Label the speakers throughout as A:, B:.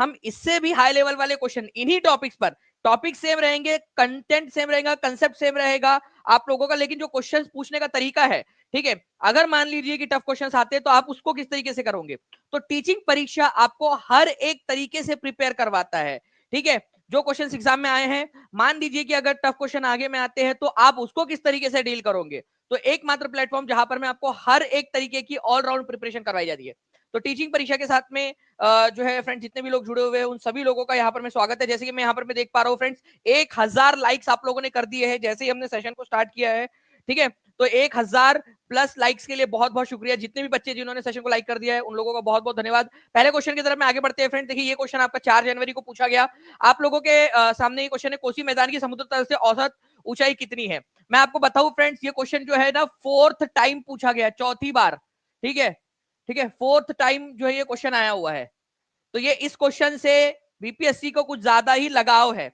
A: हम इससे भी हाई लेवल वाले क्वेश्चन इन्हीं टॉपिक्स पर, टॉपिक सेम रहेंगे, कंटेंट सेम रहेगा, कंसेप्ट सेम रहेगा आप लोगों का, लेकिन जो क्वेश्चन पूछने का तरीका है, ठीक है, अगर मान लीजिए कि टफ क्वेश्चन आते हैं तो आप उसको किस तरीके से करोगे। तो टीचिंग परीक्षा आपको हर एक तरीके से प्रिपेयर करवाता है, ठीक है। जो क्वेश्चन एग्जाम में आए हैं, मान लीजिए कि अगर टफ क्वेश्चन आगे में आते हैं तो आप उसको किस तरीके से डील करोगे। तो एकमात्र प्लेटफॉर्म जहां पर मैं आपको हर एक तरीके की ऑलराउंड प्रिपरेशन करवाई जाती है। तो टीचिंग परीक्षा के साथ में जो है फ्रेंड्स, जितने भी लोग जुड़े हुए हैं उन सभी लोगों का यहाँ पर मैं स्वागत है। जैसे कि मैं यहाँ पर मैं देख पा रहा हूँ फ्रेंड्स, 1000 लाइक्स आप लोगों ने कर दिए हैं जैसे ही हमने सेशन को स्टार्ट किया है, ठीक है। तो 1000 प्लस लाइक्स के लिए बहुत बहुत शुक्रिया। जितने भी बच्चे जिन्होंने सेशन को लाइक कर दिया है उन लोगों का बहुत बहुत धन्यवाद। पहले क्वेश्चन की तरफ में आगे बढ़ते हैं फ्रेंड्स। देखिए ये क्वेश्चन आपका 4 जनवरी को पूछा गया। आप लोगों के सामने ये क्वेश्चन है, कोसी मैदान की समुद्र तल से औसत ऊंचाई कितनी है। मैं आपको बताऊं फ्रेंड्स, ये क्वेश्चन जो है ना 4th टाइम पूछा गया, चौथी बार, ठीक है, ठीक है, 4th टाइम जो है ये क्वेश्चन आया हुआ है। तो ये इस क्वेश्चन से बीपीएससी को कुछ ज्यादा ही लगाव है,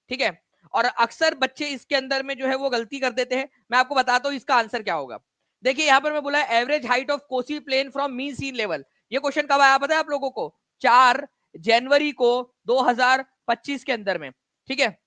A: ठीक है। और अक्सर बच्चे इसके अंदर में जो है वो गलती कर देते हैं। मैं आपको बताता हूं इसका आंसर क्या होगा। देखिए यहां पर मैं बोला average height of Kosi plain from mean sea level. ये क्वेश्चन कब आया पता है आप लोगों को? 4 जनवरी को 2025 के अंदर में, ठीक है।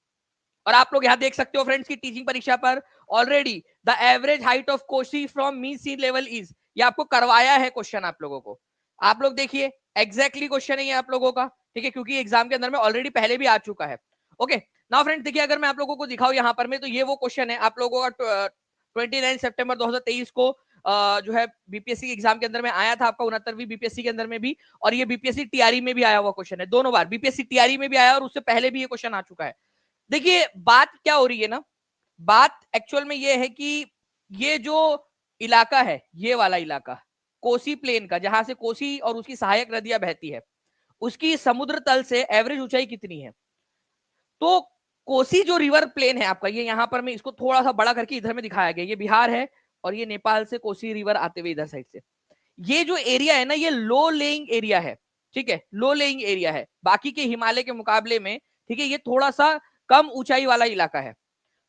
A: और आप लोग यहां देख सकते हो फ्रेंड्स की टीचिंग परीक्षा पर already the average height of Kosi from mean sea level is, ये आपको करवाया है क्वेश्चन आप लोगों को। आप लोग देखिए एग्जैक्टली क्वेश्चन है ये आप लोगों का, ठीक है, क्योंकि एग्जाम के अंदर में ऑलरेडी पहले भी आ चुका है। ओके नाउ फ्रेंड्स, देखिए अगर मैं आप लोगों को दिखाऊं यहां पर में, तो ये वो क्वेश्चन है आप लोगों का 29 सितंबर 2023 को जो है बीपीएससी के एग्जाम के अंदर में आया था आपका, 69वीं बीपीएससी के अंदर में भी, और ये बीपीएससी टीआरई में भी आया हुआ क्वेश्चन है। दोनों बार बीपीएससी टीआरई में भी आया और उससे पहले भी ये क्वेश्चन आ चुका है। देखिए बात क्या हो रही है ना, बात एक्चुअल में ये है कि ये जो इलाका है, ये वाला इलाका कोसी प्लेन का, जहां से कोसी और उसकी सहायक नदियां बहती है, उसकी समुद्र तल से एवरेज ऊंचाई कितनी है। तो कोसी जो रिवर प्लेन है आपका, ये यहां पर मैं इसको थोड़ा सा बड़ा करके इधर में दिखाया गया, ये बिहार है और ये नेपाल से कोसी रिवर आते हुए इधर साइड से, ये जो एरिया है ना ये लो लेइंग एरिया है, ठीक है, लो लेइंग एरिया है बाकी के हिमालय के मुकाबले में, ठीक है, ये थोड़ा सा कम ऊंचाई वाला इलाका है।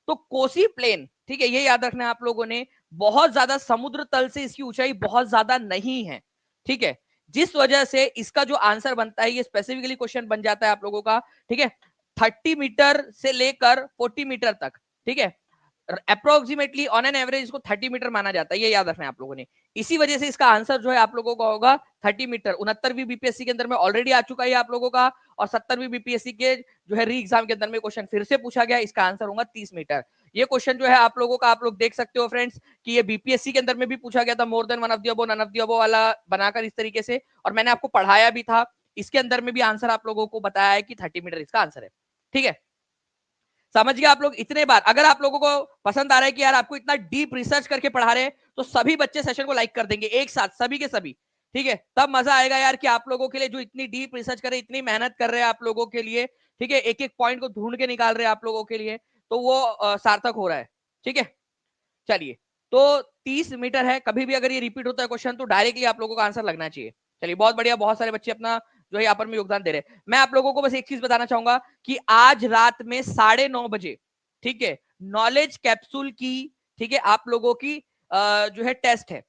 A: तो कोसी प्लेन, ठीक है, ये याद रखना है आप लोगों ने, बहुत ज्यादा समुद्र तल से इसकी ऊंचाई बहुत ज्यादा नहीं है, ठीक है, जिस वजह से इसका जो आंसर बनता है ये स्पेसिफिकली क्वेश्चन बन जाता है आप लोगों का, ठीक है, 30 मीटर से लेकर 40 मीटर तक, ठीक है, अप्रोक्सीमेटली ऑन एन एवरेज इसको 30 मीटर माना जाता है, ये याद रखना है आप लोगों ने। इसी वजह से इसका आंसर जो है आप लोगों का होगा 30 मीटर। 69वीं बीपीएससी के अंदर में ऑलरेडी आ चुका है आप लोगों का, और 70वीं बीपीएससी के जो है री एग्जाम के अंदर में क्वेश्चन फिर से पूछा गया, इसका आंसर होगा 30 मीटर। ये क्वेश्चन जो है आप लोगों का, आप लोग देख सकते हो फ्रेंड्स कि ये बीपीएससी के अंदर में भी पूछा गया था, more than one of the above none of the above वाला बनाकर इस तरीके से, और मैंने आपको पढ़ाया भी था, इसके अंदर में भी आंसर आप लोगों को बताया है कि 30 मीटर इसका आंसर है, ठीक है। समझ गए आप लोग इतने बार। अगर आप लोगों को पसंद आ रहा है कि यार आपको इतना डीप रिसर्च करके पढ़ा रहे हैं, तो सभी बच्चे सेशन को लाइक कर देंगे एक साथ, सभी के सभी, ठीक है, तब मजा आएगा यार कि आप लोगों के लिए जो इतनी डीप रिसर्च कर रहे हैं, इतनी मेहनत कर रहे हैं आप लोगों के लिए, ठीक है, एक एक पॉइंट को ढूंढ के निकाल रहे हैं आप लोगों के लिए, तो वो सार्थक हो रहा है, ठीक है। चलिए, तो 30 मीटर है, कभी भी अगर ये रिपीट होता है क्वेश्चन तो डायरेक्टली आप लोगों का आंसर लगना चाहिए। चलिए बहुत बढ़िया, बहुत सारे बच्चे अपना जो है यहाँ पर में योगदान दे रहे हैं। मैं आप लोगों को बस एक चीज बताना चाहूंगा कि आज रात में 9:30 बजे, ठीक है, नॉलेज कैप्सूल की, ठीक है, आप लोगों की जो है टेस्ट है।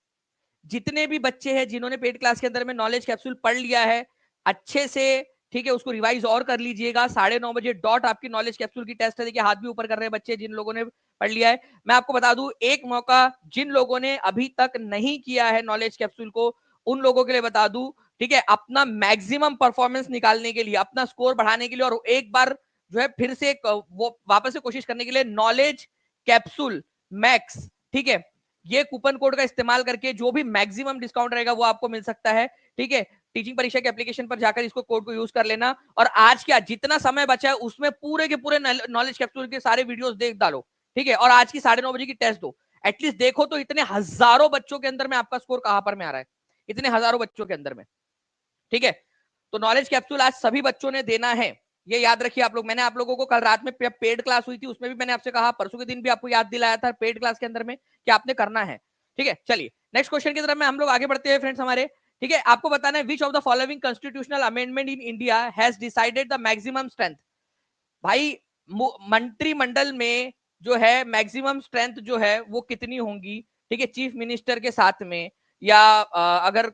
A: जितने भी बच्चे हैं जिन्होंने पेड क्लास के अंदर में नॉलेज कैप्सूल पढ़ लिया है अच्छे से, ठीक है, उसको रिवाइज और कर लीजिएगा। 9:30 बजे डॉट आपकी नॉलेज कैप्सूल की टेस्ट है। देखिए हाथ भी ऊपर कर रहे हैं बच्चे जिन लोगों ने पढ़ लिया है। मैं आपको बता दूं एक मौका, जिन लोगों ने अभी तक नहीं किया है नॉलेज कैप्सूल को, उन लोगों के लिए बता दूं, ठीक है, अपना मैक्सिमम परफॉर्मेंस निकालने के लिए, अपना स्कोर बढ़ाने के लिए, और एक बार जो है फिर से वो वापस से कोशिश करने के लिए, नॉलेज कैप्सूल मैक्स, ठीक है, ये कूपन कोड का इस्तेमाल करके जो भी मैक्सिमम डिस्काउंट रहेगा वो आपको मिल सकता है, ठीक है। टीचिंग परीक्षा के एप्लीकेशन पर जाकर इसको कोड को यूज कर लेना, और आज क्या जितना समय बचा है उसमें पूरे के पूरे नॉलेज कैप्सूल के सारे वीडियोस देख डालो, ठीक है, और आज की 9:30 बजे की टेस्ट दो। एटलीस्ट देखो तो इतने हजारों बच्चों के अंदर में आपका स्कोर कहां पर में आ रहा है, इतने हजारों बच्चों के अंदर में, ठीक है। तो नॉलेज कैप्सूल आज सभी बच्चों ने देना है, ये याद रखिए आप लोग। मैंने आप लोगों को कल रात में पेड क्लास हुई थी उसमें भी मैंने आपसे कहा, परसों के दिन भी आपको याद दिलाया था पेड क्लास के अंदर में कि आपने करना है, ठीक है। चलिए नेक्स्ट क्वेश्चन की तरफ में हम लोग आगे बढ़ते हैं फ्रेंड्स हमारे, ठीक है। आपको बताना है विच of the following constitutional amendment in India has decided the maximum strength. भाई मंत्रिमंडल में जो है मैक्सिमम स्ट्रेंथ जो है वो कितनी होंगी, ठीक है, चीफ मिनिस्टर के साथ में, या अगर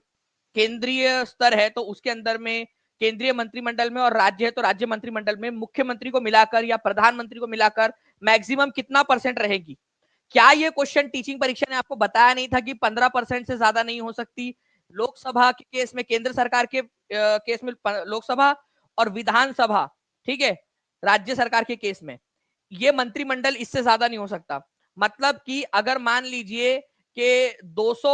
A: केंद्रीय स्तर है तो उसके अंदर में केंद्रीय मंत्रिमंडल में और राज्य है तो राज्य मंत्रिमंडल में मुख्यमंत्री को मिलाकर या प्रधानमंत्री को मिलाकर मैक्सिमम कितना परसेंट रहेगी? क्या ये क्वेश्चन टीचिंग परीक्षा ने आपको बताया नहीं था कि 15% से ज्यादा नहीं हो सकती? लोकसभा के केस में, केंद्र सरकार के केस में लोकसभा और विधानसभा, ठीक है, राज्य सरकार के केस में ये मंत्रिमंडल इससे ज्यादा नहीं हो सकता। मतलब कि अगर मान लीजिए कि 200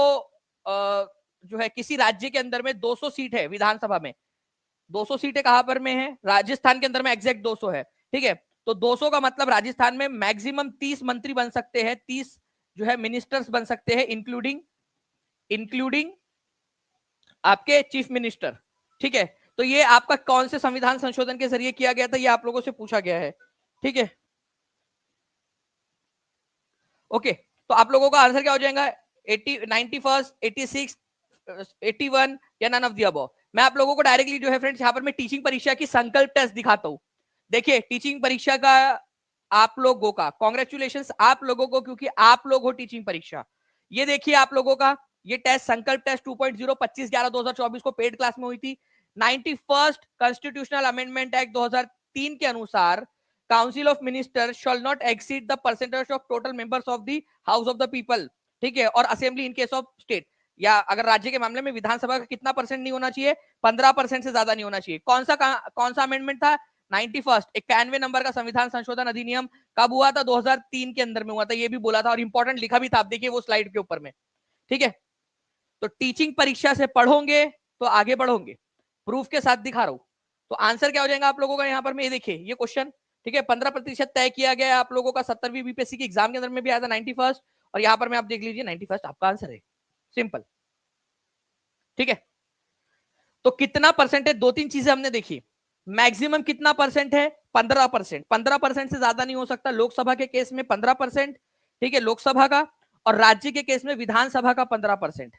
A: जो है किसी राज्य के अंदर में 200 सीट है विधानसभा में, 200 सीटें कहां पर में है? राजस्थान के अंदर में एग्जैक्ट 200 है, ठीक है। तो 200 का मतलब राजस्थान में मैक्सिमम 30 मंत्री बन सकते हैं, 30 जो है मिनिस्टर्स बन सकते हैं, इंक्लूडिंग इंक्लूडिंग आपके चीफ मिनिस्टर, ठीक है। तो ये आपका कौन से संविधान संशोधन के जरिए किया गया था, ये आप लोगों से पूछा गया है, ठीक है। ओके, तो आप लोगों का आंसर क्या हो जाएगा? 80, 91, 86, 81 या नन ऑफ द अबव? मैं आप लोगों को डायरेक्टली जो है फ्रेंड्स यहाँ पर मैं टीचिंग परीक्षा की संकल्प टेस्ट दिखाता हूँ। देखिए टीचिंग परीक्षा का आप लोगों का कॉन्ग्रेचुलेशंस आप लोगों को, क्योंकि आप लोग हो टीचिंग परीक्षा। ये देखिए आप लोगों का ये टेस्ट संकल्प टेस्ट 2.0 25/11/2024 को पेड क्लास में हुई थी। 91st कॉन्स्टिट्यूशनल अमेंडमेंट एक्ट 2003 के अनुसार council of minister shawl not exceed the percentage of total members of the house of the people, ठीक है, और assembly in case of state, या अगर राज्य के मामले में विधानसभा का कितना परसेंट नहीं होना चाहिए? 15% से ज्यादा नहीं होना चाहिए। कौन सा अमेंडमेंट था? 91 91 नंबर का संविधान संशोधन अधिनियम कब हुआ था? 2003 के अंदर में हुआ था, ये भी बोला था और इंपॉर्टेंट लिखा भी था, आप देखिए वो स्लाइड के ऊपर में, ठीक है। तो टीचिंग परीक्षा से पढ़ोगे तो आगे बढ़ोगे, प्रूफ के साथ दिखा रहा हूं। तो आंसर क्या हो जाएगा आप लोगों का यहाँ पर में? ये देखिए ये क्वेश्चन, ठीक है, 15% तय किया गया है आप लोगों का 70वीं बीपीएससी की एग्जाम के अंदर में भी आया था 91, और यहाँ पर में आप देख लीजिए 91 आपका आंसर है, सिंपल, ठीक है। तो कितना परसेंट है? दो तीन चीजें हमने देखी। मैक्सिमम कितना परसेंट है? 15%। 15% से ज्यादा नहीं हो सकता लोकसभा के केस में 15%, ठीक है, लोकसभा का, और राज्य के केस में विधानसभा का 15%,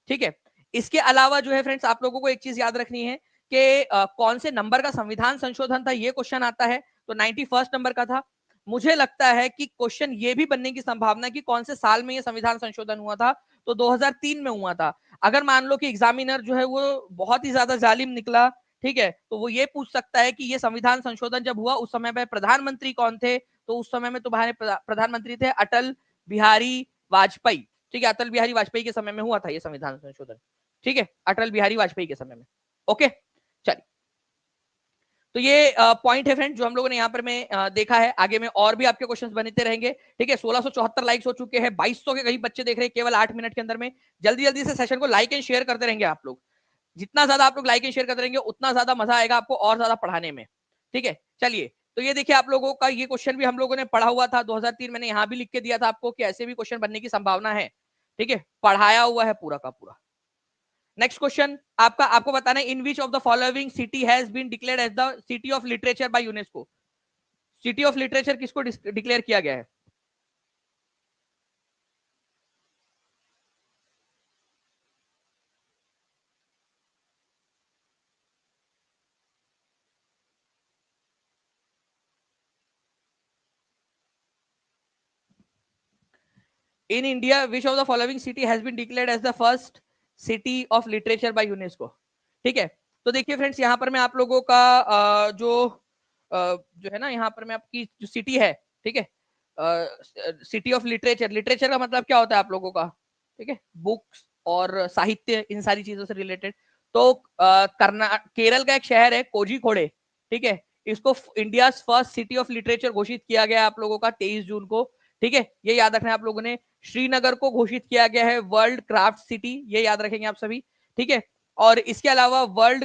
A: ठीक है। इसके अलावा जो है फ्रेंड्स आप लोगों को एक चीज याद रखनी है कि कौन से नंबर का संविधान संशोधन था, ये क्वेश्चन आता है तो 91 नंबर का था। मुझे लगता है कि क्वेश्चन ये भी बनने की संभावना कि कौन से साल में ये संविधान संशोधन हुआ था, तो 2003 में हुआ था। अगर मान लो कि एग्जामिनर जो है वो बहुत ही ज्यादा जालिम निकला, ठीक है, तो वो ये पूछ सकता है कि ये संविधान संशोधन जब हुआ उस समय में प्रधानमंत्री कौन थे? तो उस समय में तुम्हारे प्रधानमंत्री थे अटल बिहारी वाजपेयी, ठीक है, अटल बिहारी वाजपेयी के समय में हुआ था ये संविधान संशोधन, ठीक है, अटल बिहारी वाजपेयी के समय में। ओके, चलिए, तो ये पॉइंट है फ्रेंड जो हम लोगों ने यहाँ पर में देखा है। आगे में और भी आपके क्वेश्चंस बनते रहेंगे, ठीक है। 1674 लाइक्स हो चुके हैं, 2200 के कहीं बच्चे देख रहे हैं केवल 8 मिनट के अंदर में। जल्दी जल्दी से सेशन को लाइक एंड शेयर करते रहेंगे आप लोग। जितना ज्यादा आप लोग लाइक एंड शेयर करते रहेंगे उतना ज्यादा मजा आएगा आपको और ज्यादा पढ़ाने में, ठीक है। चलिए, तो ये देखिए आप लोगों का ये क्वेश्चन भी हम लोगों ने पढ़ा हुआ था 2003, मैंने यहाँ भी लिख के दिया था आपको कि ऐसे भी क्वेश्चन बनने की संभावना है, ठीक है, पढ़ाया हुआ है पूरा का पूरा। नेक्स्ट क्वेश्चन आपको बताना है, in which of the following city has been declared as the city of literature by UNESCO? City of literature किसको डिक्लेयर किया गया है? In India which of the following city has been declared as the first city of literature by UNESCO? ठीक है, तो देखिए friends यहाँ पर मैं आप लोगों का जो है ना, यहाँ पर मैं आपकी जो सिटी है, ठीक है, सिटी ऑफ लिटरेचर, लिटरेचर का मतलब क्या होता है आप लोगों का? ठीक है, बुक्स और साहित्य, इन सारी चीजों से रिलेटेड। तो केरल का एक शहर है कोझीकोडे, ठीक है, इसको India first city of literature घोषित किया गया है आप लोगों का 23 जून को, ठीक है, ये याद रखना है आप लोगों ने। श्रीनगर को घोषित किया गया है वर्ल्ड क्राफ्ट सिटी, ये याद रखेंगे आप सभी, ठीक है। और इसके अलावा वर्ल्ड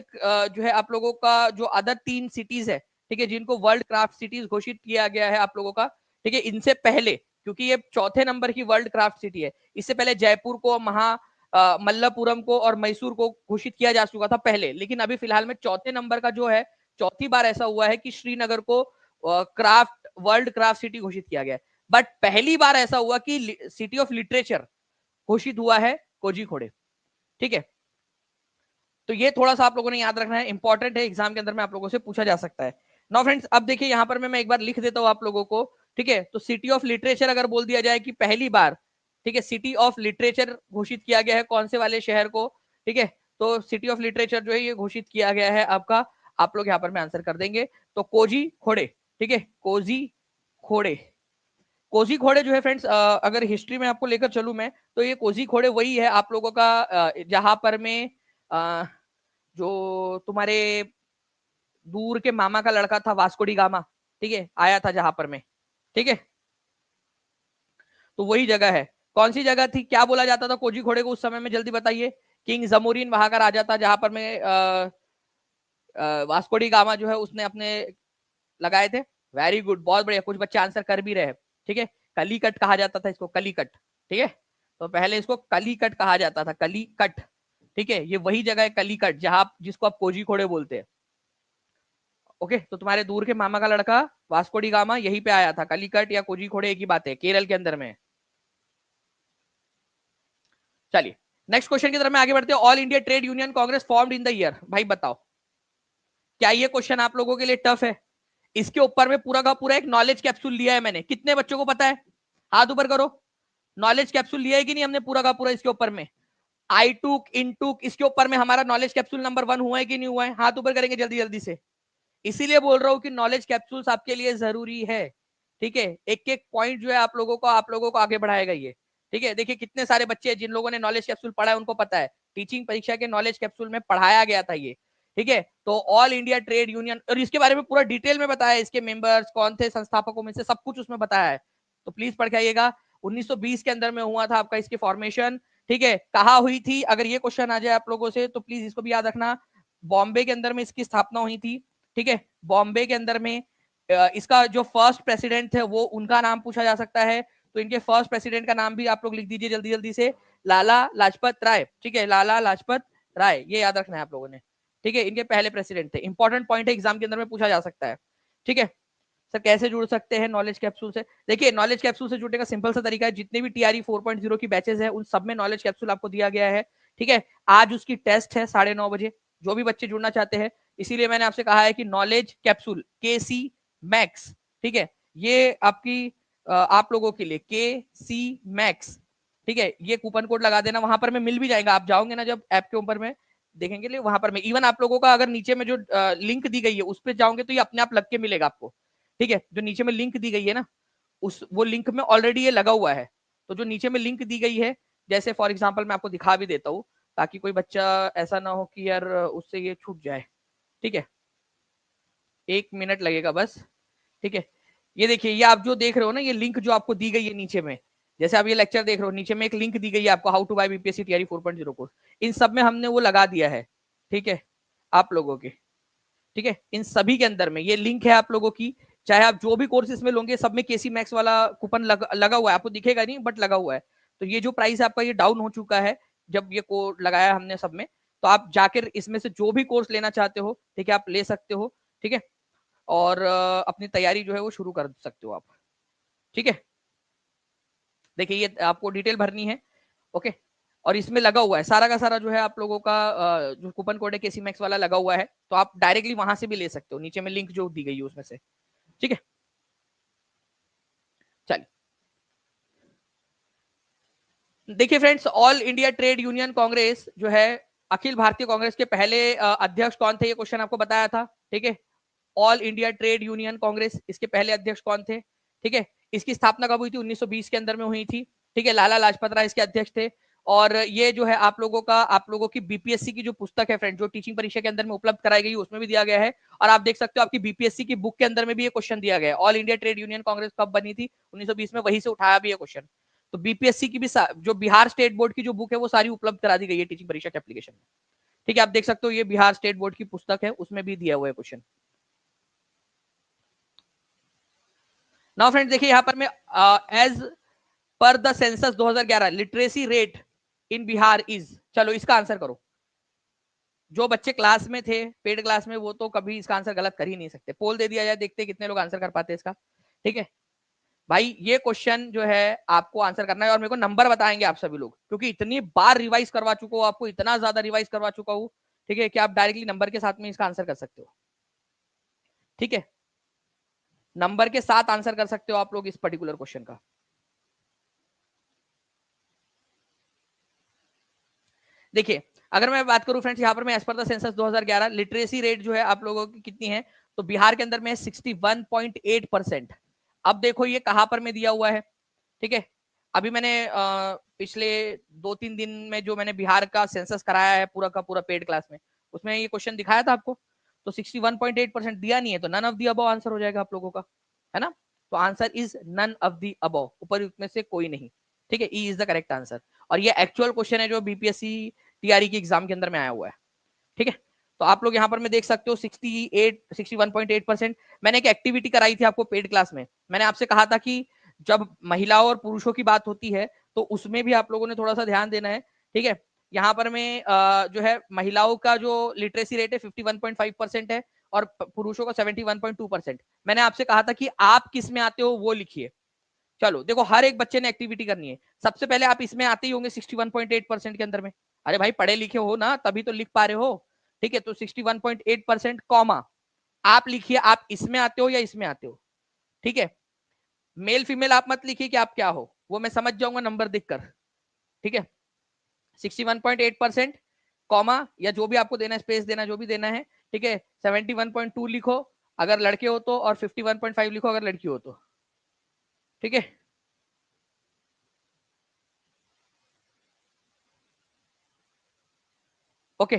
A: जो है आप लोगों का जो अदर 3 सिटीज है, ठीक है, जिनको वर्ल्ड क्राफ्ट सिटीज घोषित किया गया है आप लोगों का, ठीक है, इनसे पहले, क्योंकि ये चौथे नंबर की वर्ल्ड क्राफ्ट सिटी है, इससे पहले जयपुर को, मल्लपुरम को और मैसूर को घोषित किया जा चुका था पहले, लेकिन अभी फिलहाल में चौथे नंबर का जो है, चौथी बार ऐसा हुआ है कि श्रीनगर को क्राफ्ट वर्ल्ड क्राफ्ट सिटी घोषित किया गया है। बट पहली बार ऐसा हुआ कि सिटी ऑफ लिटरेचर घोषित हुआ है कोझीकोडे, ठीक है। तो ये थोड़ा सा आप लोगों ने याद रखना है, इंपॉर्टेंट है, एग्जाम के अंदर में आप लोगों से पूछा जा सकता है। नाउ फ्रेंड्स, अब देखिए यहाँ पर मैं एक बार लिख देता हूँ आप लोगों को, ठीक है। तो सिटी ऑफ लिटरेचर अगर बोल दिया जाए कि पहली बार, ठीक है, सिटी ऑफ लिटरेचर घोषित किया गया है कौन से वाले शहर को, ठीक है, तो सिटी ऑफ लिटरेचर जो है ये घोषित किया गया है आपका, आप लोग यहाँ पर में आंसर कर देंगे। तो कोजी खोड़े, ठीक है, कोजी खोड़े। कोजी खोड़े जो है फ्रेंड्स, अगर हिस्ट्री में आपको लेकर चलूं मैं, तो ये कोजी खोड़े वही है आप लोगों का जहां पर में जो तुम्हारे दूर के मामा का लड़का था वास्को डी गामा, ठीक है, आया था जहां पर में, ठीक है, तो वही जगह है। कौन सी जगह थी, क्या बोला जाता था कोजी खोड़े को उस समय में, जल्दी बताइए। किंग जमोरिन वहां का राजा था जहां पर में वास्को डी गामा जो है उसने अपने लगाए थे। वेरी गुड, बहुत बढ़िया, कुछ बच्चे आंसर कर भी रहे हैं, ठीक है। कलीकट कहा जाता था इसको, कलीकट, ठीक है, तो पहले इसको कलीकट कहा जाता था, कलीकट, ठीक है, ये वही जगह है कलीकट जहां जिसको आप कोजी खोड़े बोलते हैं। ओके, तो तुम्हारे दूर के मामा का लड़का वास्को डी गामा यहीं पे आया था, कलीकट या कोजी खोड़े एक ही बात है, केरल के अंदर में। चलिए नेक्स्ट क्वेश्चन की तरफ में आगे बढ़ते हैं। All India trade union Congress formed in the year, भाई बताओ क्या ये क्वेश्चन आप लोगों के लिए टफ है? इसके ऊपर में पूरा का पूरा एक नॉलेज कैप्सूल लिया है मैंने, कितने बच्चों को पता है, हाथ ऊपर करो। नॉलेज कैप्सूल लिया है कि नहीं हमने पूरा का पूरा इसके ऊपर में? आई टूक, इन टूक, इसके ऊपर में हमारा नॉलेज कैप्सूल नंबर 1 हुआ है कि नहीं हुआ है? हाथ ऊपर करेंगे जल्दी जल्दी से। इसीलिए बोल रहा हूं कि नॉलेज कैप्सूल्स आपके लिए जरूरी है, ठीक है, एक एक पॉइंट जो है आप लोगों को आगे बढ़ाएगा ये, ठीक है। देखिए कितने सारे बच्चे जिन लोगों ने नॉलेज कैप्सूल पढ़ा है उनको पता है, टीचिंग परीक्षा के नॉलेज कैप्सूल में पढ़ाया गया था ये, ठीक है। तो ऑल इंडिया ट्रेड यूनियन, और इसके बारे में पूरा डिटेल में बताया, इसके मेंबर्स कौन थे, संस्थापकों में से सब कुछ उसमें बताया है, तो प्लीज पढ़ के आइएगा। 1920 के अंदर में हुआ था आपका इसकी फॉर्मेशन, ठीक है। कहा हुई थी, अगर ये क्वेश्चन आ जाए आप लोगों से तो प्लीज इसको भी याद रखना, बॉम्बे के अंदर में इसकी स्थापना हुई थी, ठीक है, बॉम्बे के अंदर में। इसका जो फर्स्ट प्रेसिडेंट थे वो उनका नाम पूछा जा सकता है, तो इनके फर्स्ट प्रेसिडेंट का नाम भी आप लोग लिख दीजिए जल्दी जल्दी से, लाला लाजपत राय, ठीक है, लाला लाजपत राय, ये याद रखना है आप लोगों ने, ठीक है, इनके पहले प्रेसिडेंट थे। इंपॉर्टेंट पॉइंट है, एग्जाम के अंदर में पूछा जा सकता है, ठीक है। सर कैसे जुड़ सकते हैं नॉलेज कैप्सूल से? देखिए नॉलेज कैप्सूल से जुड़ने का सिंपल सा तरीका है, जितने भी टीआरई 4.0 की बैचेस है उन सब में नॉलेज कैप्सूल आपको दिया गया है, ठीक है। आज उसकी टेस्ट है 9:30 बजे, जो भी बच्चे जुड़ना चाहते हैं, इसीलिए मैंने आपसे कहा है कि नॉलेज कैप्सूल KC मैक्स, ठीक है, ये आपकी आप लोगों के लिए KC मैक्स, ठीक है, ये कूपन कोड लगा देना, वहां पर में मिल भी जाएगा, आप जाओगे ना जब ऐप के ऊपर में देखेंगे ले वहां पर में, इवन आप लोगों का अगर नीचे में जो लिंक दी गई है उस पर जाओगे तो ये अपने आप लग के मिलेगा आपको, ठीक है, जो नीचे में लिंक दी गई है ना, उस वो लिंक में ऑलरेडी ये लगा हुआ है, तो जो नीचे में लिंक दी गई है, जैसे फॉर एग्जांपल मैं आपको दिखा भी देता हूँ, ताकि कोई बच्चा ऐसा ना हो कि यार उससे ये छूट जाए, ठीक है, 1 मिनट लगेगा बस, ठीक है। ये देखिए, ये आप जो देख रहे हो ना, ये लिंक जो आपको दी गई है नीचे में, जैसे आप ये लेक्चर देख रहे हो, नीचे में एक लिंक दी गई है आपको, how to buy BPSC TRE 4.0 course, इन सब में हमने वो लगा दिया है, ठीक है, आप लोगों के, ठीक है, इन सभी के अंदर में ये लिंक है आप लोगों की, चाहे आप जो भी कोर्स इसमें लोगे सब में केसी मैक्स वाला कूपन लगा हुआ है, आपको दिखेगा नहीं बट लगा हुआ है। तो ये जो प्राइस आपका ये डाउन हो चुका है जब ये कोड लगाया हमने सब में, तो आप जाकर इसमें से जो भी कोर्स लेना चाहते हो, ठीक है, आप ले सकते हो, ठीक है, और अपनी तैयारी जो है वो शुरू कर सकते हो आप, ठीक है। देखिए ये आपको डिटेल भरनी है, ओके, और इसमें लगा हुआ है सारा का सारा जो है आप लोगों का जो कूपन कोड है केसी मैक्स वाला लगा हुआ है, तो आप डायरेक्टली वहां से भी ले सकते हो, नीचे में लिंक जो दी गई है उसमें से, ठीक है। चलिए देखिए friends, all India trade union Congress जो है, अखिल भारतीय कांग्रेस के पहले अध्यक्ष कौन थे, ये क्वेश्चन आपको बताया था, ठीक है। All India trade union Congress, इसके पहले अध्यक्ष कौन थे, ठीक है। इसकी स्थापना कब हुई थी? 1920 के अंदर में हुई थी, ठीक है, लाला लाजपत राय इसके अध्यक्ष थे। और ये जो है आप लोगों की बीपीएससी की जो पुस्तक है फ्रेंड, जो टीचिंग परीक्षा के अंदर में उपलब्ध कराई गई, उसमें भी दिया गया है, और आप देख सकते हो आपकी बीपीएससी की बुक के अंदर में भी ये क्वेश्चन दिया गया है, all India trade union Congress कब बनी थी? 1920 में, वहीं से उठाया भी है क्वेश्चन। तो बीपीएससी की भी जो बिहार स्टेट बोर्ड की जो बुक है वो सारी उपलब्ध करा दी गई है टीचिंग परीक्षा के एप्लीकेशन में, ठीक है, आप देख सकते हो ये बिहार स्टेट बोर्ड की पुस्तक है, उसमें भी दिया हुआ है क्वेश्चन। नाउ फ्रेंड्स देखिए यहाँ पर मैं as per the census 2011 literacy rate in Bihar is, चलो इसका आंसर करो। जो बच्चे क्लास में थे, पेड क्लास में, वो तो कभी इसका आंसर गलत कर ही नहीं सकते। पोल दे दिया जाए, देखते कितने लोग आंसर कर पाते हैं इसका, ठीक है भाई। ये क्वेश्चन जो है आपको आंसर करना है, और मेरे को नंबर बताएंगे आप सभी लोग, क्योंकि इतनी बार रिवाइज करवा चुका हूं आपको, इतना ज्यादा रिवाइज करवा चुका हूं, ठीक है, कि आप डायरेक्टली नंबर के साथ में इसका आंसर कर सकते हो, ठीक है, नंबर के साथ आंसर कर सकते हो आप लोग इस पर्टिकुलर क्वेश्चन का। देखिए अगर मैं बात करूं फ्रेंड्स, यहाँ पर मैं as per the census 2011 literacy rate जो है आप लोगों की कितनी है, तो बिहार के अंदर में 61.8%। अब देखो ये कहां पर में दिया हुआ है, ठीक है। अभी मैंने पिछले 2-3 दिन में जो मैंने बिहार का सेंसस कराया है पूरा का पूरा पेड क्लास में, उसमें ये क्वेश्चन दिखाया था आपको, तो 61.8% दिया नहीं है, तो none of the above answer हो जाएगा आप लोगों का, है ना। तो answer is none of the above, ऊपर में से कोई नहीं, ठीक है। E is the correct answer, और ये एक्चुअल क्वेश्चन है जो बीपीएससी टीआरई की एग्जाम के अंदर में आया हुआ है, ठीक है। तो आप लोग यहाँ पर मैं देख सकते हो 61.8%। मैंने एक एक्टिविटी कराई थी आपको पेड क्लास में, मैंने आपसे कहा था कि जब महिलाओं और पुरुषों की बात होती है तो उसमें भी आप लोगों ने थोड़ा सा ध्यान देना है, ठीक है। यहाँ पर मैं जो है महिलाओं का जो लिटरेसी रेट है 51.5% है और पुरुषों का 71.2%। मैंने आपसे कहा था कि आप किस में आते हो वो लिखिए। चलो देखो हर एक बच्चे ने एक्टिविटी करनी है, सबसे पहले आप इसमें आते ही होंगे 61.8% के अंदर में। अरे भाई पढ़े लिखे हो ना, तभी तो लिख पा रहे हो, ठीक है। तो 61.8% कॉमा आप लिखिए, आप इसमें आते हो या इसमें आते हो, ठीक है। मेल फीमेल आप मत लिखिए कि आप क्या हो, वो मैं समझ जाऊंगा नंबर देखकर, ठीक है। 61.8% कॉमा या जो भी आपको देना है, स्पेस देना जो भी देना है, ठीक है। 71.2 लिखो अगर लड़के हो तो, और 51.5 लिखो अगर लड़की हो तो, ठीक है। ओके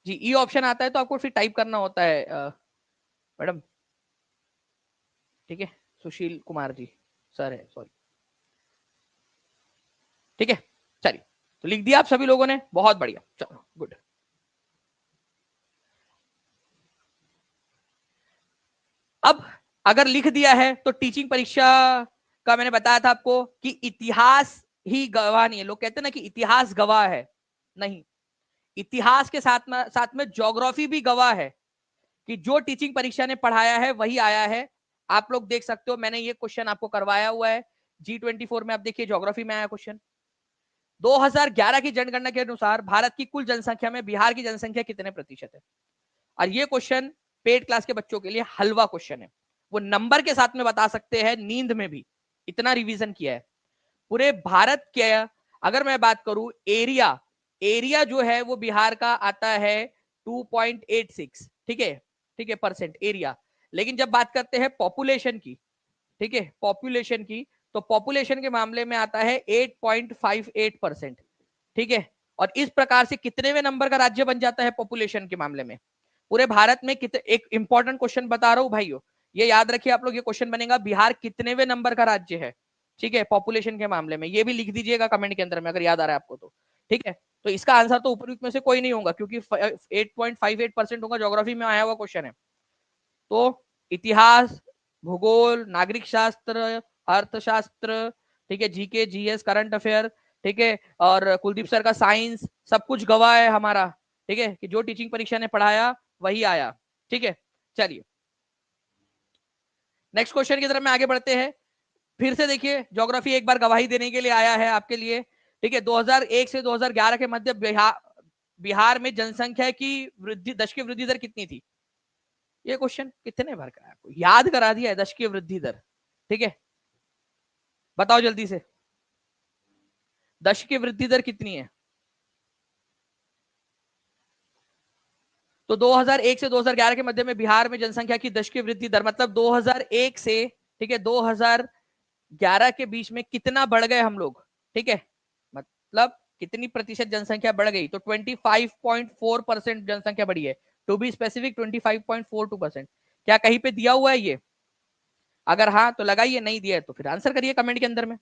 A: जी, ई ऑप्शन आता है तो आपको फिर टाइप करना होता है मैडम, ठीक है। सुशील कुमार जी सर है, सॉरी, ठीक है। चलिए तो लिख दिया आप सभी लोगों ने, बहुत बढ़िया, चलो गुड। अब अगर लिख दिया है तो टीचिंग परीक्षा का मैंने बताया था आपको कि इतिहास ही गवाह नहीं है। लोग कहते हैं ना कि इतिहास गवाह है, नहीं, इतिहास के साथ में ज्योग्राफी भी गवाह है कि जो टीचिंग परीक्षा ने पढ़ाया है वही आया है। आप लोग देख सकते हो मैंने ये क्वेश्चन आपको करवाया हुआ है G24 में, आप देखिए ज्योग्राफी में आया क्वेश्चन। 2011 की जनगणना के अनुसार भारत की कुल जनसंख्या में बिहार की जनसंख्या कितने प्रतिशत है। और ये क्वेश्चन पेड क्लास के बच्चों के लिए हलवा क्वेश्चन है, वो नंबर के साथ में बता सकते हैं, नींद में भी इतना रिवीजन किया है। पूरे भारत के अगर मैं बात करूं एरिया, एरिया जो है वो बिहार का आता है 2.86, ठीक है, ठीक है, परसेंट एरिया। लेकिन जब बात करते हैं पॉपुलेशन की, ठीक है, पॉपुलेशन की, तो पॉपुलेशन के मामले में आता है 8.58%, ठीक है। और इस प्रकार से कितनेवें नंबर का राज्य बन जाता है पॉपुलेशन के मामले में पूरे भारत में, कितने, एक इंपॉर्टेंट क्वेश्चन बता रहा हूं भाइयों, ये याद रखिए आप लोग, ये क्वेश्चन बनेगा बिहार कितनेवें नंबर का राज्य है, ठीक है, पॉपुलेशन के मामले में। ये भी लिख दीजिएगा कमेंट के अंदर में अगर याद आ रहा है आपको तो, ठीक है। तो इसका आंसर तो ऊपर में से कोई नहीं होगा क्योंकि 8.58% होगा, ज्योग्राफी में आया हुआ क्वेश्चन है। तो इतिहास, भूगोल, नागरिक शास्त्र, अर्थशास्त्र, ठीक है, जीके, जीएस, करंट अफेयर, ठीक है, और कुलदीप सर का साइंस, सब कुछ गवाह है हमारा, ठीक है, कि जो टीचिंग परीक्षा ने पढ़ाया वही आया, ठीक है। चलिए नेक्स्ट क्वेश्चन की तरफ में आगे बढ़ते हैं। फिर से देखिए ज्योग्राफी एक बार गवाही देने के लिए आया है आपके लिए, ठीक है। 2001 से 2011 के मध्य बिहार में जनसंख्या की वृद्धि, दशकीय वृद्धि दर कितनी थी। ये क्वेश्चन कितने बार का आपको याद करा दिया है, दशकीय वृद्धि दर, ठीक है। बताओ जल्दी से, दशकीय वृद्धि दर कितनी है। तो 2001 से 2011 के मध्य में बिहार में जनसंख्या की दशकीय वृद्धि दर, मतलब 2001 से, ठीक है, 2011 के बीच में कितना बढ़ गए हम लोग, ठीक है, मतलब कितनी प्रतिशत जनसंख्या बढ़ गई, तो 25.4% जनसंख्या बढ़ी है, टू बी स्पेसिफिक 25.42%। क्या कहीं पे दिया हुआ है ये, अगर हाँ तो लगाइए, नहीं दिया है तो फिर आंसर करिए कमेंट के अंदर में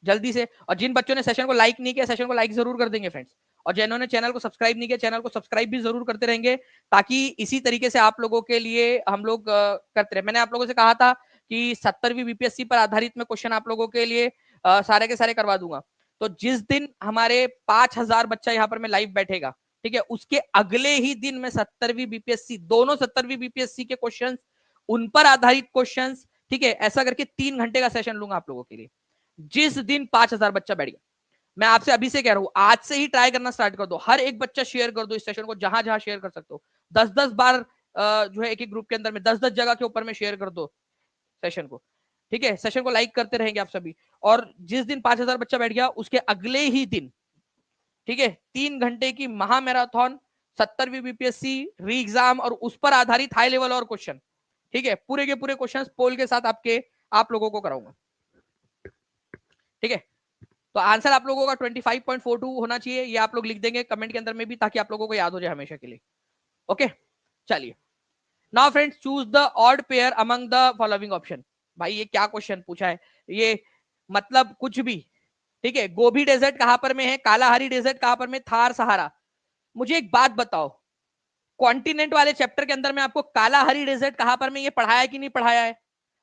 A: जल्दी से। और जिन बच्चों ने सेशन को लाइक नहीं किया, सेशन को लाइक जरूर कर देंगे फ्रेंड्स, और जिन्होंने चैनल को सब्सक्राइब नहीं किया, चैनल को सब्सक्राइब भी जरूर करते रहेंगे, ताकि इसी तरीके से आप लोगों के लिए हम लोग करते रहे। मैंने आप लोगों से कहा था कि 70वीं बीपीएससी पर आधारित में क्वेश्चन आप लोगों के लिए सारे के सारे करवा दूंगा। तो जिस दिन हमारे 5000 बच्चा यहाँ पर मैं लाइव बैठेगा, ठीक है, उसके अगले ही दिन में 70वीं बीपीएससी, दोनों 70वीं बीपीएससी के क्वेश्चन, उन पर आधारित क्वेश्चन, ठीक है, ऐसा करके 3 घंटे का सेशन लूंगा आप लोगों के लिए। जिस दिन 5000 बच्चा बैठ गया, मैं आपसे अभी से कह रहा हूं, आज से ही ट्राई करना स्टार्ट कर दो, हर एक बच्चा शेयर कर दो इस सेशन को, जहां जहां शेयर कर सकते हो, 10-10 बार जो है एक एक ग्रुप के अंदर में 10-10 जगह के ऊपर में शेयर कर दो सेशन को, ठीक है। सेशन को लाइक करते रहेंगे आप सभी, और जिस दिन 5000 बच्चा बैठ गया उसके अगले ही दिन ठीक है, 3 घंटे की महा मैराथन, 70वीं बीपीएससी री एग्जाम और उस पर आधारित हाई लेवल और क्वेश्चन, ठीक है, पूरे के पूरे क्वेश्चन पोल के साथ आप लोगों को कराऊंगा। ठीक है, तो आंसर आप लोगों का 25.42 होना चाहिए, ये आप लोग लिख देंगे कमेंट के अंदर में भी, ताकि आप लोगों को याद हो जाए हमेशा के लिए। ओके, चलिए now friends, choose the odd pair among the following option. भाई ये क्या क्वेश्चन पूछा है, ये मतलब कुछ भी। ठीक है, गोभी डेजर्ट कहां पर में है, कालाहारी डेजर्ट कहां पर में, थार सहारा। मुझे एक बात बताओ, कॉन्टिनेंट वाले चैप्टर के अंदर में आपको कालाहारी डेजर्ट कहां पर में ये पढ़ाया है कि नहीं पढ़ाया है,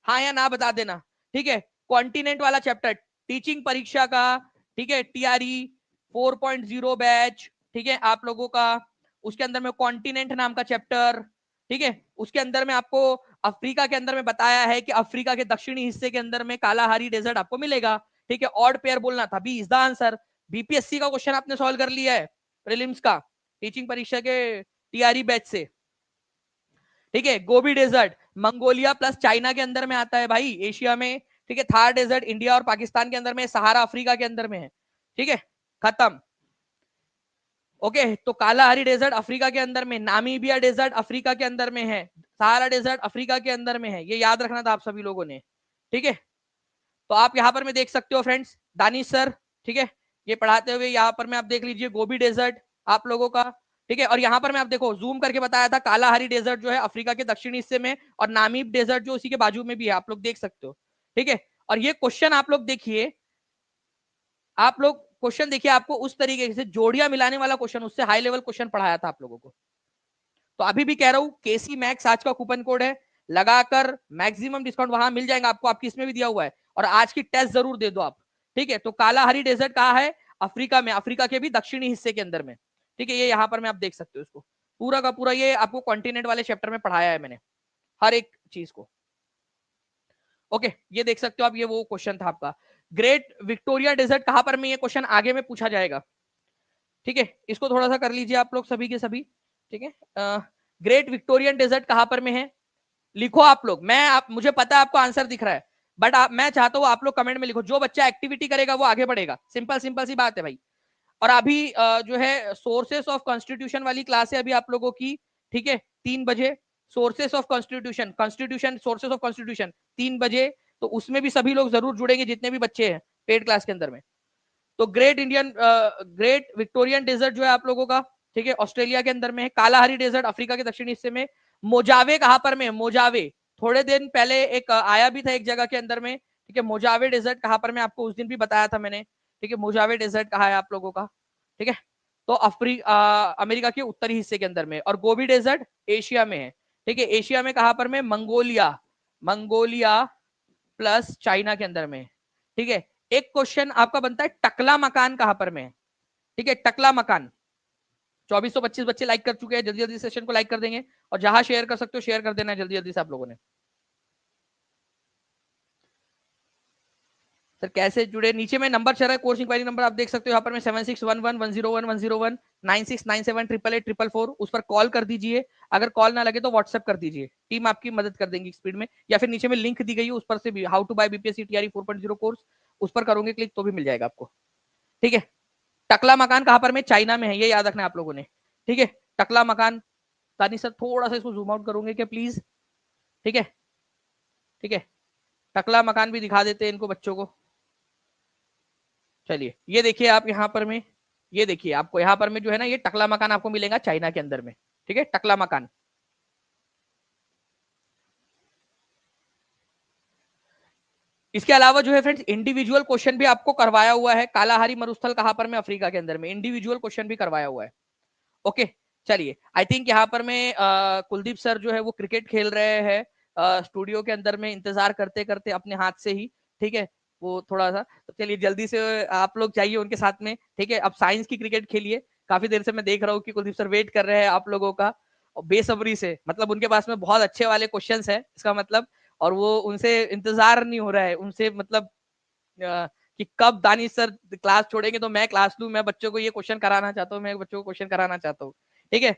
A: हाँ या ना बता देना। ठीक है, कॉन्टिनेंट वाला चैप्टर टीचिंग परीक्षा का, ठीक है, टीआरई 4.0 बैच, ठीक है आप लोगों का, उसके अंदर में कॉन्टिनेंट नाम का चैप्टर, ठीक है, उसके अंदर में आपको अफ्रीका के अंदर में बताया है कि अफ्रीका के दक्षिणी हिस्से के अंदर में कालाहारी डेजर्ट आपको मिलेगा। ठीक है, ऑड पेयर बोलना था, B is the answer. BPSC का क्वेश्चन आपने सॉल्व कर लिया है, प्रीलिम्स का, टीचिंग परीक्षा के टीआरई बैच से। ठीक है, Gobi desert Mongolia plus China के अंदर में आता है भाई, एशिया में। ठीक है, थार डेजर्ट इंडिया और पाकिस्तान के अंदर में, सहारा अफ्रीका के अंदर में है। ठीक है, खत्म। ओके, तो कालाहारी डेजर्ट अफ्रीका के अंदर में, नामीबिया डेजर्ट अफ्रीका के अंदर में है, सहारा डेजर्ट अफ्रीका के अंदर में है, ये याद रखना था आप सभी लोगों ने। ठीक है, तो आप यहां पर में देख सकते हो फ्रेंड्स, दानिश सर, ठीक है, ये पढ़ाते हुए यहां पर में आप देख लीजिए गोबी डेजर्ट आप लोगों का। ठीक है, और यहां पर मैं आप देखो जूम करके बताया था, कालाहारी डेजर्ट जो है अफ्रीका के दक्षिणी हिस्से में, और नामीब डेजर्ट जो उसी के बाजू में भी है, आप लोग देख सकते हो। ठीक है, और ये क्वेश्चन आप लोग देखिए, आप लोग क्वेश्चन देखिए, आपको उस तरीके से जोड़ियां मिलाने वाला क्वेश्चन, उससे हाई लेवल क्वेश्चन पढ़ाया था आप लोगों को। तो अभी भी कह रहा हूं, केसी मैक्स आज का कूपन कोड है, लगाकर मैक्सिमम डिस्काउंट वहां मिल जाएगा आपको, आपकी इसमें भी दिया हुआ है, और आज की टेस्ट जरूर दे दो आप। ठीक है, तो कालाहारी डेजर्ट कहाँ है, अफ्रीका में, अफ्रीका के भी दक्षिणी हिस्से के अंदर में। ठीक है, ये यहाँ पर मैं आप देख सकते हो इसको, पूरा का पूरा ये आपको कॉन्टिनेंट वाले चैप्टर में पढ़ाया है मैंने, हर एक चीज को। ओके, ये देख सकते हो आप, ये वो क्वेश्चन था आपका। ग्रेट विक्टोरिया डेजर्ट कहां पर में, ये क्वेश्चन आगे में पूछा जाएगा। ठीक है, इसको थोड़ा सा कर लीजिए आप लोग सभी के सभी। ठीक है, ग्रेट विक्टोरियन डेजर्ट कहां पर में है, लिखो आप लोग। मुझे पता है आपको आंसर दिख रहा है, बट मैं चाहता हूं आप लोग कमेंट में लिखो, जो बच्चा एक्टिविटी करेगा वो आगे बढ़ेगा, सिंपल सिंपल सी बात है भाई। और अभी जो है सोर्सेस ऑफ कॉन्स्टिट्यूशन वाली क्लास है अभी आप लोगों की। ठीक है, 3 बजे sources of constitution, constitution sources of constitution 3 बजे, तो उसमें भी सभी लोग जरूर जुड़ेंगे जितने भी बच्चे हैं पेड क्लास के अंदर में। तो ग्रेट विक्टोरियन डेजर्ट जो है आप लोगों का, ठीक है, ऑस्ट्रेलिया के अंदर में है। कालाहारी डेजर्ट अफ्रीका के दक्षिणी हिस्से में। मोजावे कहां पर में, मोजावे थोड़े दिन पहले एक आया भी था एक जगह के अंदर में। ठीक है, मोजावे डेजर्ट कहां पर में, आपको उस दिन भी बताया था मैंने। ठीक है, मोजावे डेजर्ट कहा है आप लोगों का। ठीक है, तो अमेरिका के उत्तरी हिस्से के अंदर में। और गोबी डेजर्ट एशिया में है। ठीक है, एशिया में कहां पर में, मंगोलिया, मंगोलिया प्लस चाइना के अंदर में। ठीक है, एक क्वेश्चन आपका बनता है, टकला मकान कहां पर में है। ठीक है, टकला मकान 2425 बच्चे लाइक कर चुके हैं, जल्दी जल्दी सेशन को लाइक कर देंगे, और जहां शेयर कर सकते हो शेयर कर देना है जल्दी जल्दी से आप लोगों ने। सर कैसे जुड़े, नीचे में नंबर चल रहा है, कोर्स इंक्वायरी नंबर आप देख सकते हो यहाँ पर में 7611101101 9697888844, उस पर कॉल कर दीजिए। अगर कॉल ना लगे तो व्हाट्सएप कर दीजिए, टीम आपकी मदद कर देंगी स्पीड में, या फिर नीचे में लिंक दी गई है उस पर से भी, how to buy BPSC TRE 4.0 course, उस पर करोगे क्लिक तो भी मिल जाएगा आपको। ठीक है, टकला मकान कहां पर में, चाइना में है, ये याद रखना आप लोगों ने। ठीक है, टकला मकान, तानी सर थोड़ा सा इसको जूम आउट करोगे क्या प्लीज। ठीक है, ठीक है, टकला मकान भी दिखा देते हैं इनको बच्चों को। चलिए, ये देखिए आप यहाँ पर में, ये देखिए आपको यहाँ पर में जो है ना, ये टकला मकान आपको मिलेगा चाइना के अंदर में। ठीक है, टकला मकान। इसके अलावा जो है फ्रेंड्स, इंडिविजुअल क्वेश्चन भी आपको करवाया हुआ है, कालाहारी मरुस्थल कहां पर में, अफ्रीका के अंदर में, इंडिविजुअल क्वेश्चन भी करवाया हुआ है। ओके, चलिए, आई थिंक यहाँ पर में कुलदीप सर जो है वो क्रिकेट खेल रहे हैं स्टूडियो के अंदर में, इंतजार करते करते अपने हाथ से ही। ठीक है, वो थोड़ा सा, तो चलिए जल्दी से आप लोग जाइए उनके साथ में। ठीक है, अब साइंस की क्रिकेट खेलिए, काफी देर से मैं देख रहा हूँ कि कुलदीप सर वेट कर रहे हैं आप लोगों का, और बेसब्री से, मतलब उनके पास में बहुत अच्छे वाले क्वेश्चन है इसका मतलब, और वो उनसे इंतजार नहीं हो रहा है, उनसे मतलब कि कब दानिश सर क्लास छोड़ेंगे तो मैं क्लास लूं, मैं बच्चों को ये क्वेश्चन कराना चाहता हूँ, मैं बच्चों को क्वेश्चन कराना चाहता हूँ। ठीक है,